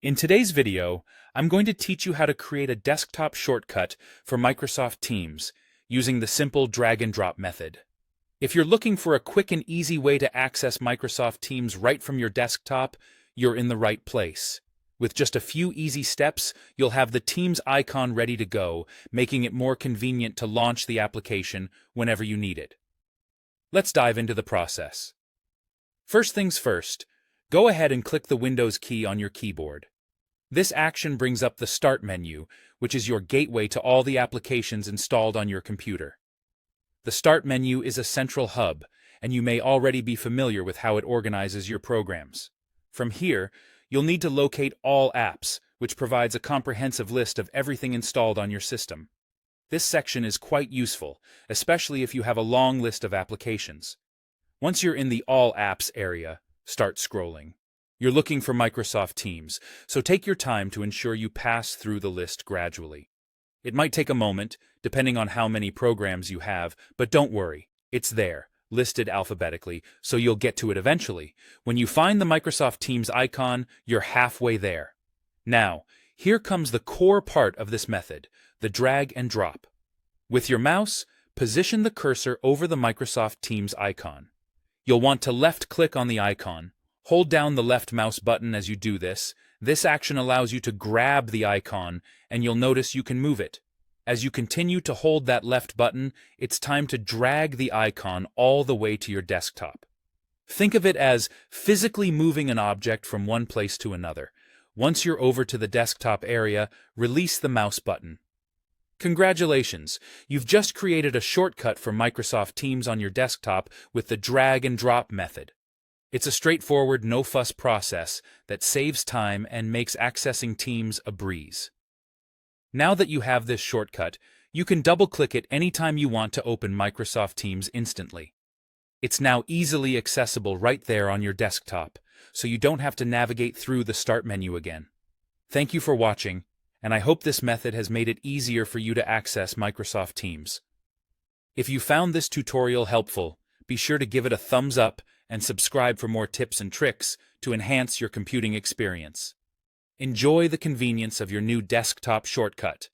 In today's video, I'm going to teach you how to create a desktop shortcut for Microsoft Teams using the simple drag and drop method. If you're looking for a quick and easy way to access Microsoft Teams right from your desktop, you're in the right place. With just a few easy steps, you'll have the Teams icon ready to go, making it more convenient to launch the application whenever you need it. Let's dive into the process. First things first, go ahead and click the Windows key on your keyboard. This action brings up the Start menu, which is your gateway to all the applications installed on your computer. The Start menu is a central hub, and you may already be familiar with how it organizes your programs. From here, you'll need to locate All Apps, which provides a comprehensive list of everything installed on your system. This section is quite useful, especially if you have a long list of applications. Once you're in the All Apps area, start scrolling. You're looking for Microsoft Teams, so take your time to ensure you pass through the list gradually. It might take a moment, depending on how many programs you have, but don't worry, it's there, listed alphabetically, so you'll get to it eventually. When you find the Microsoft Teams icon, you're halfway there. Now, here comes the core part of this method, the drag and drop. With your mouse, position the cursor over the Microsoft Teams icon. You'll want to left-click on the icon. Hold down the left mouse button as you do this. This action allows you to grab the icon, and you'll notice you can move it. As you continue to hold that left button, it's time to drag the icon all the way to your desktop. Think of it as physically moving an object from one place to another. Once you're over to the desktop area, release the mouse button. Congratulations! You've just created a shortcut for Microsoft Teams on your desktop with the drag and drop method. It's a straightforward, no-fuss process that saves time and makes accessing Teams a breeze. Now that you have this shortcut, you can double-click it anytime you want to open Microsoft Teams instantly. It's now easily accessible right there on your desktop, so you don't have to navigate through the Start menu again. Thank you for watching, and I hope this method has made it easier for you to access Microsoft Teams. If you found this tutorial helpful, be sure to give it a thumbs up and subscribe for more tips and tricks to enhance your computing experience. Enjoy the convenience of your new desktop shortcut.